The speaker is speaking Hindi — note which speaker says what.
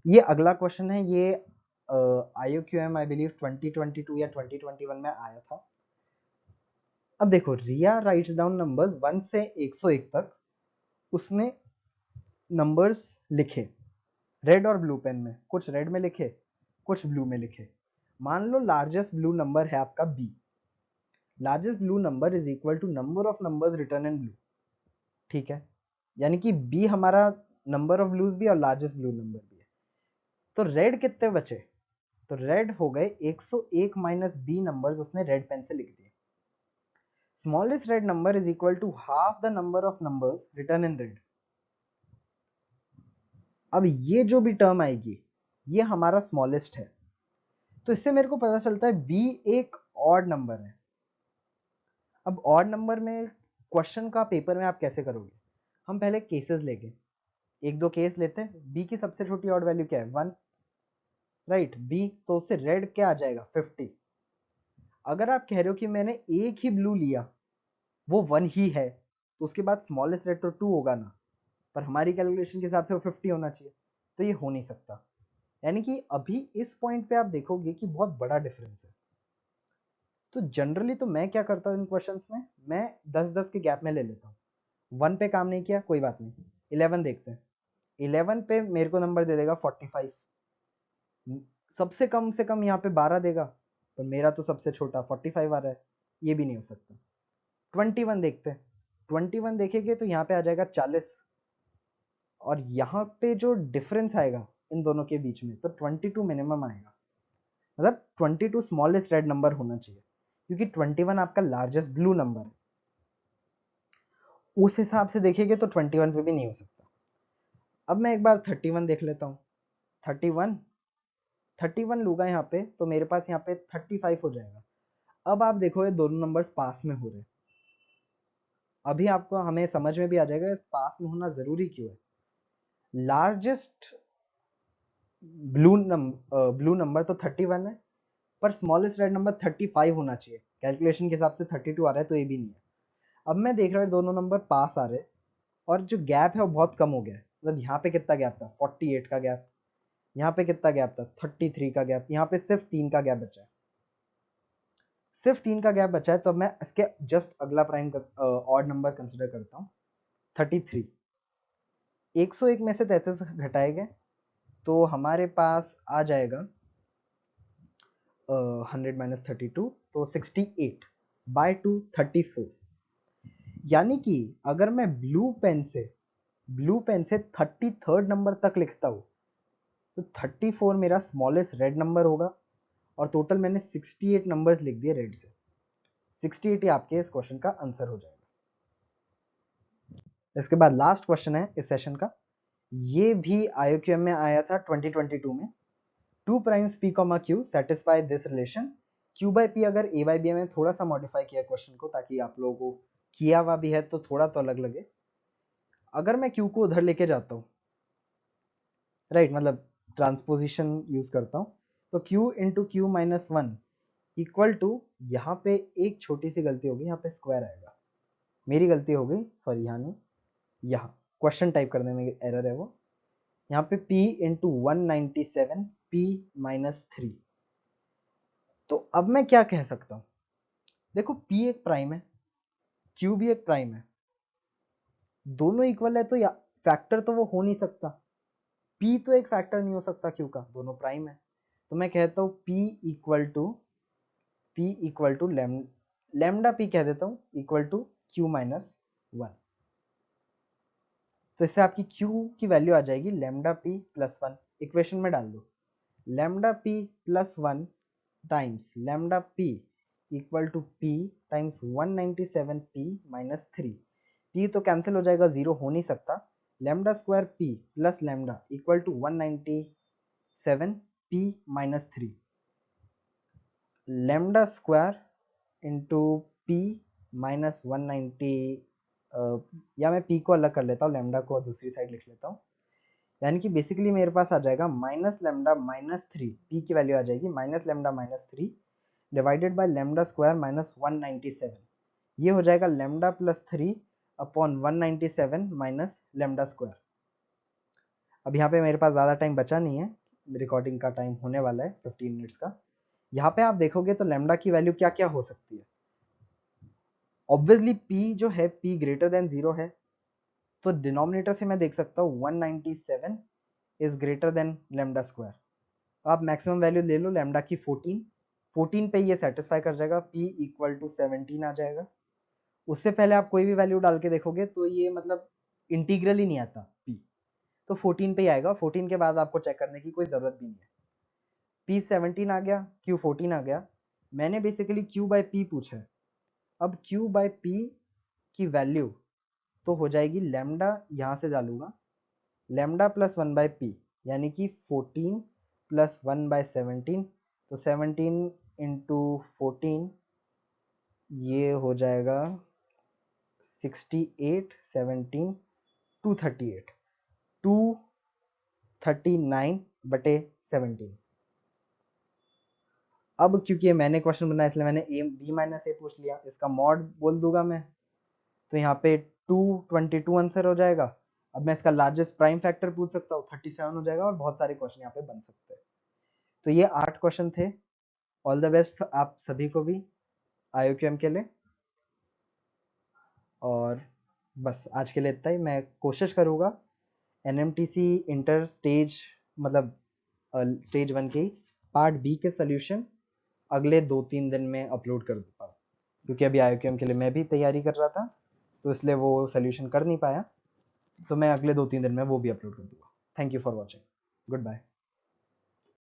Speaker 1: ये अगला क्वेश्चन है, ये IOQM आई बिलीव 2022 या 2021 में आया था। अब देखो, रिया राइट्स डाउन नंबर्स 1 से 101 तक, उसने नंबर्स लिखे रेड और ब्लू पेन में, कुछ रेड में लिखे, कुछ ब्लू में लिखे। मान लो लार्जेस्ट ब्लू नंबर है आपका B. Largest blue number is equal to number of numbers written in blue, ठीक है। यानी कि बी हमारा नंबर ऑफ ब्लूज भी और लार्जेस्ट ब्लू नंबर भी है। तो रेड कितने बचे? तो रेड हो गए 101 माइनस बी नंबर्स उसने रेड पेन से लिख दिए। Smallest red number is equal to half the number of numbers written in red. अब ये जो भी टर्म आएगी ये हमारा स्मॉलेस्ट है, तो इससे मेरे को पता चलता है बी एक ऑड नंबर है। अब ऑड नंबर में क्वेश्चन का पेपर में आप कैसे करोगे? हम पहले केसेस लेंगे, एक दो केस लेते हैं। बी की सबसे छोटी ऑड वैल्यू क्या है? 1, राइट। बी तो उससे रेड क्या आ जाएगा? 50। अगर आप कह रहे हो कि मैंने एक ही ब्लू लिया, वो 1 ही है, तो उसके बाद स्मॉलेस्ट रेड तो 2 होगा ना, पर हमारी कैलकुलेशन के हिसाब से वो 50 होना चाहिए, तो ये हो नहीं सकता। यानी कि अभी इस पॉइंट पे आप देखोगे कि बहुत बड़ा डिफरेंस है। तो जनरली तो मैं क्या करता हूँ इन क्वेश्चंस में, मैं 10-10 के गैप में ले लेता हूँ। 1 पे काम नहीं किया, कोई बात नहीं, 11 देखते हैं। 11 पे मेरे को नंबर दे देगा 45, सबसे कम से कम यहाँ पे 12 देगा, पर मेरा तो सबसे छोटा 45 आ रहा है, ये भी नहीं हो सकता। 21 देखते हैं। 21 देखेंगे तो यहाँ पे आ जाएगा 40, और यहाँ पे जो डिफरेंस आएगा इन दोनों के बीच में, तो 22 मिनिमम आएगा। मतलब 22 स्मॉलेस्ट रेड नंबर होना चाहिए, क्योंकि 21 आपका लार्जेस्ट ब्लू नंबर है। उस हिसाब से देखेंगे तो 21 पे भी नहीं हो सकता। अब मैं एक बार 31 देख लेता हूँ। 31 31 लूंगा यहाँ पे, तो मेरे पास यहाँ पे 35 हो जाएगा। अब आप देखो ये दोनों नंबर्स पास में हो रहे हैं। अभी आपको हमें समझ में भी आ जाएगा पास में होना जरूरी क्यों है। लार्जेस्ट ब्लू नंबर तो 31 है, पर स्मॉलेस्ट रेड नंबर 35 होना चाहिए। कैलकुलेशन के हिसाब से 32 आ रहा है, तो ये भी नहीं है। अब मैं देख रहा हूँ दोनों नंबर पास आ रहे हैं, और जो गैप है वो बहुत कम हो गया है। मतलब यहाँ पे कितना गैप था? 48 का गैप। यहाँ पे कितना गैप था? 33 का गैप। यहाँ पे सिर्फ 3 का गैप बचा है, सिर्फ 3 का गैप बचा है। तो अब मैं इसके जस्ट अगला प्राइम ऑड नंबर कंसिडर करता हूँ, 33। 101 में से 33 घटाएंगे तो हमारे पास आ जाएगा 100 माइनस 32, तो 68 बाय 2 34। यानी कि अगर मैं ब्लू पेन से 33rd नंबर तक लिखता हूँ, तो 34 मेरा स्मॉलेस्ट रेड नंबर होगा, और टोटल मैंने 68 नंबर्स लिख दिए रेड से। 68 ही आपके इस क्वेश्चन का आंसर हो जाएगा। इसके बाद लास्ट क्वेश्चन है इस सेशन का, ये भी IOQM में आया था 2022 में। 2 primes p, q satisfy this relation. q by p, अगर a बाई b में थोड़ा सा मॉडिफाई किया क्वेश्चन को, ताकि आप लोगों को किया हुआ भी है तो थोड़ा तो अलग लगे। अगर मैं q को उधर लेके जाता हूँ, राइट, मतलब ट्रांसपोजिशन यूज करता हूँ, तो q into Q minus 1 equal to, यहाँ पे एक छोटी सी गलती होगी, यहाँ पे स्क्वायर आएगा, मेरी गलती हो गई, सॉरी, यहाँ नहीं, यहाँ क्वेश्चन टाइप करने में एरर है वो। यहाँ पे p इंटू 197 p माइनस 3। तो अब मैं क्या कह सकता हूँ? देखो, p एक प्राइम है, q भी एक प्राइम है, दोनों इक्वल है, तो या फैक्टर तो वो हो नहीं सकता। p तो एक फैक्टर नहीं हो सकता q का, दोनों प्राइम है। तो मैं कहता हूँ p equal to lambda p कह देता हूँ, इक्वल टू q माइनस 1। तो इससे आपकी q की वैल्यू आ जाएगी लैम्डा p प्लस 1। इक्वेशन में डाल दो, lambda p plus 1 times lambda p equal to p times 197p minus 3। p तो कैंसिल हो जाएगा, जीरो हो नहीं सकता। Lambda square p plus lambda equal to 197p minus 3। Lambda square into p minus 190, या मैं p को अलग कर लेता हूँ, लैम्डा को दूसरी साइड लिख लेता हूँ। यानी कि बेसिकली मेरे पास आ जाएगा माइनस लैम्डा माइनस 3, p की वैल्यू आ जाएगी minus lambda minus 3 divided by lambda square minus 197। ये हो जाएगा lambda plus 3 upon 197 minus lambda square. अब यहाँ पे मेरे पास ज़्यादा टाइम बचा नहीं है, रिकॉर्डिंग का टाइम होने वाला है 15 मिनट्स का। यहाँ पे आप देखोगे तो लैम्डा की वैल्यू क्या क्या हो सकती है। ऑब्वियसली p जो है p ग्रेटर देन 0 है, तो डिनोमिनेटर से मैं देख सकता हूँ 197 is greater than lambda square. आप मैक्सिमम वैल्यू ले लो लैम्डा की 14 पे ये सेटिस्फाई कर जाएगा, p इक्वल टू 17 आ जाएगा। उससे पहले आप कोई भी वैल्यू डाल के देखोगे तो ये मतलब इंटीग्रल ही नहीं आता p, तो 14 पे ही आएगा। 14 के बाद आपको चेक करने की कोई ज़रूरत भी नहीं है। p 17 आ गया, q 14 आ गया। मैंने बेसिकली q बाई p पूछा है। अब q बाई p की वैल्यू तो हो जाएगी लैम्डा, यहाँ से डालूंगा लैम्डा प्लस 1 बाई पी, यानी कि 14 प्लस 1 बाई 17, तो 17 इंटू 14 ये हो जाएगा 68, 17 238, 239 बटे 17। अब क्योंकि ये मैंने क्वेश्चन बनाया इसलिए मैंने ए बी माइनस ए पूछ लिया, इसका मॉड बोल दूंगा मैं, तो यहाँ पे 222 आंसर हो जाएगा। अब मैं इसका लार्जेस्ट प्राइम फैक्टर पूछ सकता हूँ, 37 हो जाएगा, और बहुत सारे क्वेश्चन यहाँ पे बन सकते हैं। तो ये 8 क्वेश्चन थे। ऑल द बेस्ट आप सभी को भी IOQM के लिए। और बस आज के लिए इतना ही। मैं कोशिश करूँगा NMTC इंटर स्टेज मतलब स्टेज 1 के पार्ट बी के सोल्यूशन अगले 2-3 दिन में अपलोड कर दूँगा, क्योंकि अभी IOQM के लिए मैं भी तैयारी कर रहा था, तो इसलिए वो सोल्यूशन कर नहीं पाया। तो मैं अगले 2-3 दिन में वो भी अपलोड कर दूँगा। Thank you for watching. Good bye.